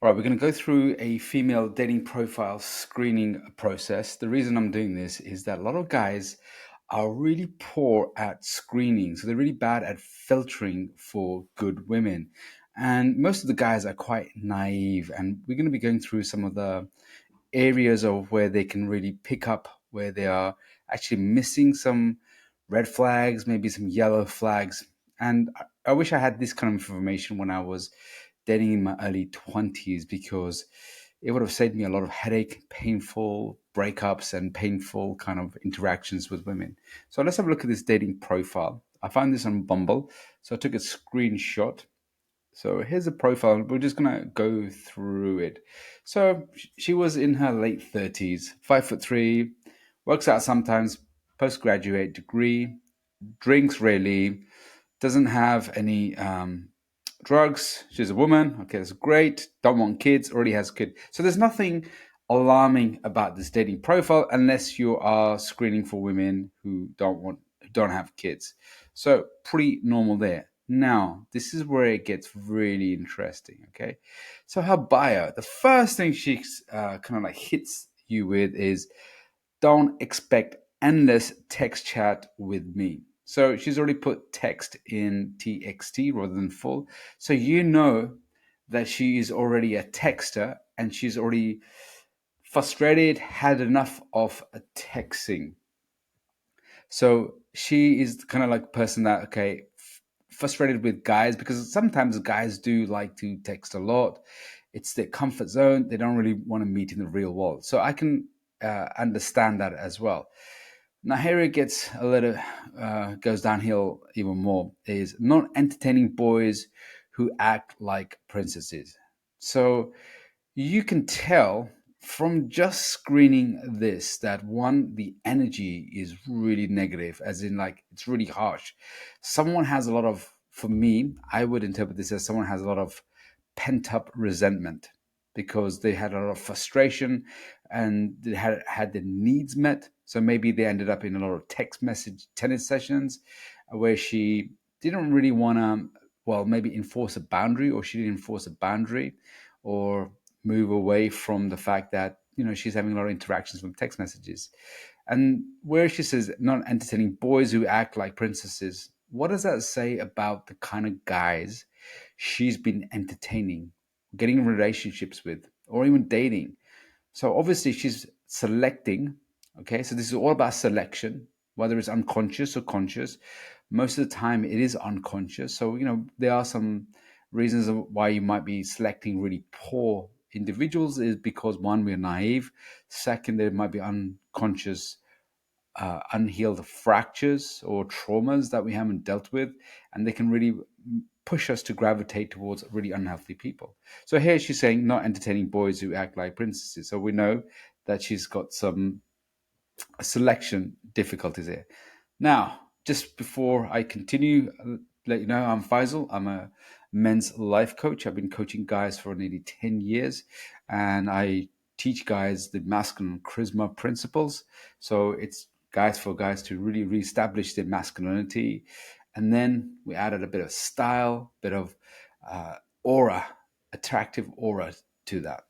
Right, we're going to go through a female dating profile screening process. The reason I'm doing this is that a lot of guys are really poor at screening. So they're really bad at filtering for good women. And most of the guys are quite naive. And we're going to be going through some of the areas of where they can really pick up where they are actually missing some red flags, maybe some yellow flags. And I wish I had this kind of information when I was dating in my early 20s because it would have saved me a lot of headache, painful breakups, and painful kind of interactions with women. So let's have a look at this dating profile. I found this on Bumble. So I took a screenshot. So here's a profile. We're just gonna go through it. So she was in her late 30s, 5'3", works out sometimes, postgraduate degree, drinks rarely, doesn't have any drugs. She's a woman. Okay, that's great. Don't want kids. Already has a kid. So there's nothing alarming about this dating profile unless you are screening for women who don't have kids. So pretty normal there. Now, this is where it gets really interesting. Okay, so her bio. The first thing she kind of like hits you with is don't expect endless text chat with me. So she's already put text in TXT rather than full. So you know that she is already a texter and she's already frustrated, had enough of texting. So she is kind of like a person that, okay, frustrated with guys because sometimes guys do like to text a lot. It's their comfort zone. They don't really want to meet in the real world. So I can understand that as well. Now here it gets a little goes downhill even more. Is not entertaining boys who act like princesses. So you can tell from just screening this that one, the energy is really negative, as in like it's really harsh. Someone has a lot of, for me, I would interpret this as someone has a lot of pent up resentment because they had a lot of frustration and they had their needs met. So maybe they ended up in a lot of text message tennis sessions where she didn't really want to, well, maybe enforce a boundary, or she didn't enforce a boundary, or move away from the fact that she's having a lot of interactions from text messages. And where she says not entertaining boys who act like princesses, what does that say about the kind of guys she's been entertaining, getting in relationships with, or even dating? So obviously she's selecting. Okay, so this is all about selection, whether it's unconscious or conscious. Most of the time it is unconscious. So there are some reasons of why you might be selecting really poor individuals is because, one, we're naive. Second, there might be unconscious unhealed fractures or traumas that we haven't dealt with, and they can really push us to gravitate towards really unhealthy people. So here she's saying not entertaining boys who act like princesses. So we know that she's got some selection difficulties here. Now, just before I continue, let you know I'm Faisal. I'm a men's life coach. I've been coaching guys for nearly 10 years, and I teach guys the masculine charisma principles. So it's guys for guys to really reestablish their masculinity. And then we added a bit of style, bit of aura, attractive aura to that.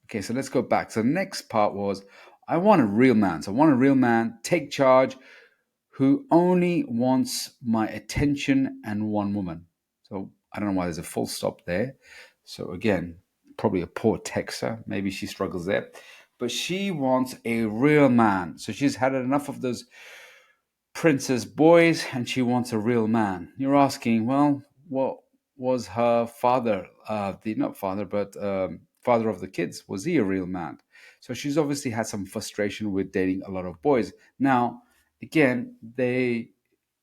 Okay, so let's go back. So the next part was I want a real man. So I want a real man, take charge, who only wants my attention and one woman. So I don't know why there's a full stop there. So again, probably a poor texter. Maybe she struggles there. But she wants a real man. So she's had enough of those princess boys and she wants a real man. You're asking, well, what was her father, the not father, but father of the kids? Was he a real man? So she's obviously had some frustration with dating a lot of boys. Now, again, we're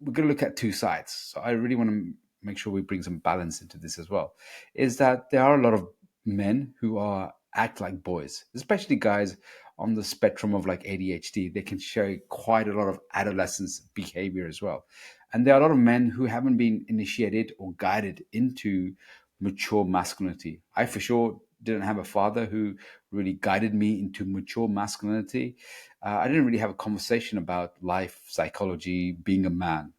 going to look at two sides. So I really want to make sure we bring some balance into this as well. Is that there are a lot of men who are act like boys, especially guys on the spectrum of like ADHD. They can show quite a lot of adolescence behavior as well. And there are a lot of men who haven't been initiated or guided into mature masculinity. I for sure didn't have a father who really guided me into mature masculinity. I didn't really have a conversation about life, psychology, being a man.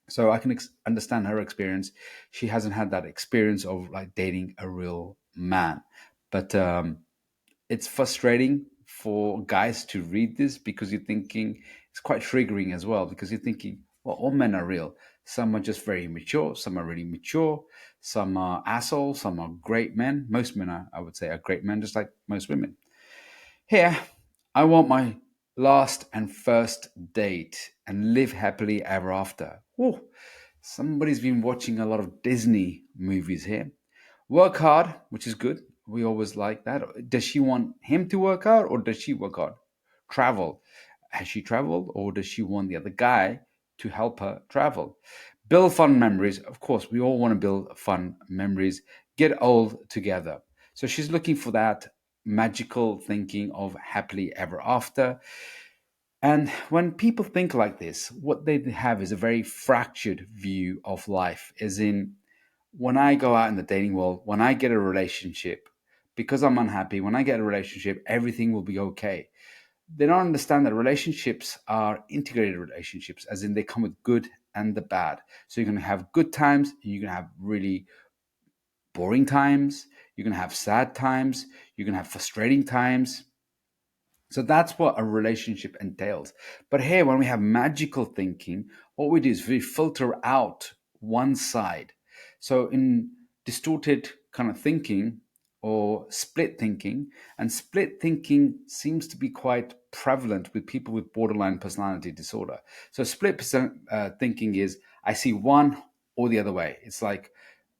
So I can understand her experience. She hasn't had that experience of like dating a real man. But it's frustrating for guys to read this because you're thinking it's quite triggering as well because you're thinking, well, all men are real. Some are just very immature. Some are really mature. Some are assholes. Some are great men. Most men are, I would say, are great men, just like most women. Here, I want my last and first date and live happily ever after. Oh, somebody's been watching a lot of Disney movies here. Work hard, which is good. We always like that. Does she want him to work hard or does she work hard? Travel. Has she traveled or does she want the other guy to help her travel? Build fun memories. Of course, we all want to build fun memories. Get old together. So she's looking for that magical thinking of happily ever after. And when people think like this, what they have is a very fractured view of life, as in, when I go out in the dating world, when I get a relationship, because I'm unhappy, when I get a relationship, everything will be okay. They don't understand that relationships are integrated relationships, as in they come with good and the bad. So you're going to have good times, and you're going to have really boring times, you're going to have sad times, you're going to have frustrating times. So that's what a relationship entails. But here, when we have magical thinking, what we do is we filter out one side. So in distorted kind of thinking or split thinking, and split thinking seems to be quite prevalent with people with borderline personality disorder. So thinking is I see one or the other way. It's like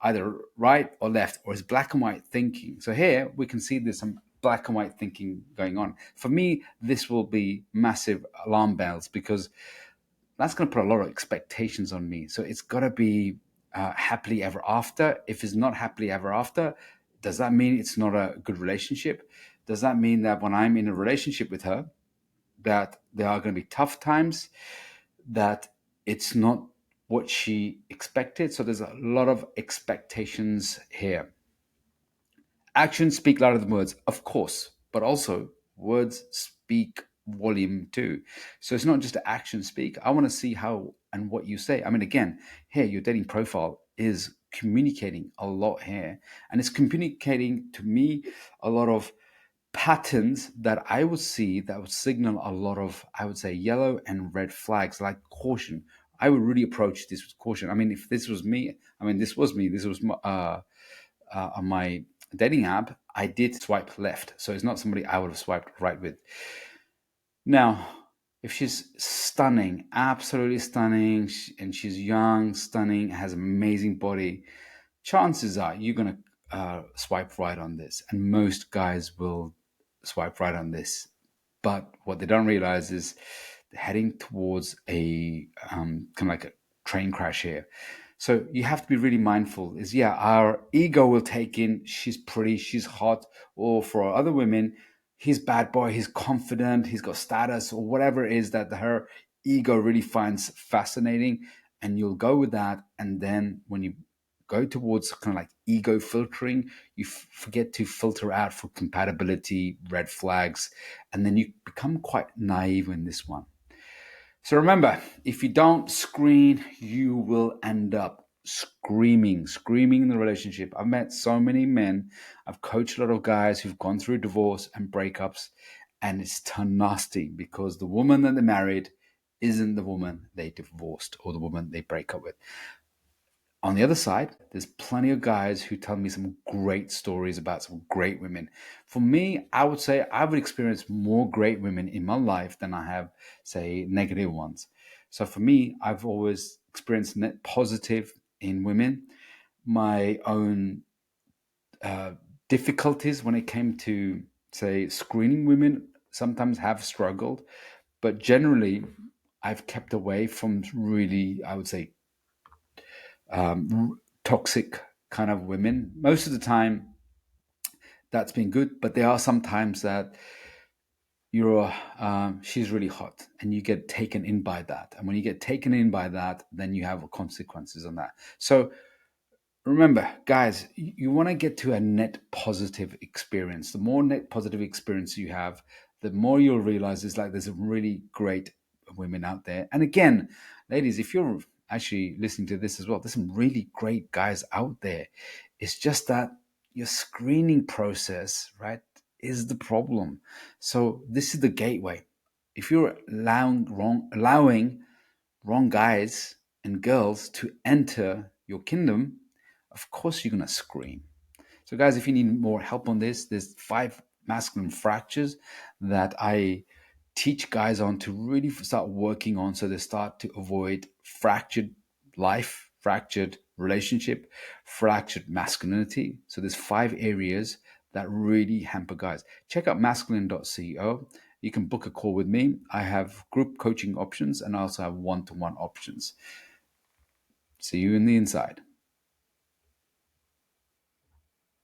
either right or left, or it's black and white thinking. So here we can see there's some black and white thinking going on. For me, this will be massive alarm bells because that's going to put a lot of expectations on me. So it's got to be happily ever after. If it's not happily ever after, does that mean it's not a good relationship? Does that mean that when I'm in a relationship with her, that there are going to be tough times, that it's not what she expected? So there's a lot of expectations here. Actions speak louder than words, of course, but also words speak volume too. So it's not just action speak. I want to see how and what you say. I mean, again, here your dating profile is communicating a lot here, and it's communicating to me a lot of patterns that I would see that would signal a lot of, I would say, yellow and red flags, like caution. I would really approach this with caution. I mean, if this was me, I mean, this was me, this was on my dating app, I did swipe left. So it's not somebody I would have swiped right with. Now, if she's stunning, absolutely stunning, and she's young, stunning, has amazing body, chances are you're going to swipe right on this. And most guys will swipe right on this. But what they don't realize is they're heading towards a kind of like a train crash here. So you have to be really mindful. Is yeah, our ego will take in she's pretty, she's hot, or for other women, he's bad boy, he's confident, he's got status, or whatever it is that her ego really finds fascinating, and you'll go with that. And then when you go towards kind of like ego filtering, you forget to filter out for compatibility, red flags, and then you become quite naive in this one. So remember, if you don't screen, you will end up screaming in the relationship. I've met so many men, I've coached a lot of guys who've gone through divorce and breakups, and it's turned nasty because the woman that they married isn't the woman they divorced or the woman they break up with. On the other side, there's plenty of guys who tell me some great stories about some great women. For me, I would say I've experienced more great women in my life than I have, say, negative ones. So for me, I've always experienced net positive in women. My own uh, difficulties when it came to, say, screening women sometimes have struggled, but generally, I've kept away from really, I would say, toxic kind of women. Most of the time, that's been good, but there are some times that she's really hot, and you get taken in by that. And when you get taken in by that, then you have consequences on that. So remember, guys, you want to get to a net positive experience. The more net positive experience you have, the more you'll realize it's like there's really great women out there. And again, ladies, if you're actually listening to this as well, there's some really great guys out there. It's just that your screening process, right, is the problem. So this is the gateway. If you're allowing wrong guys and girls to enter your kingdom, of course you're gonna scream. So, guys, if you need more help on this, there's 5 masculine fractures that I teach guys on to really start working on, so they start to avoid fractured life, fractured relationship, fractured masculinity. So there's 5 areas that really hamper guys. Check out masculine.co. You can book a call with me. I have group coaching options and I also have one-to-one options. See you in the inside.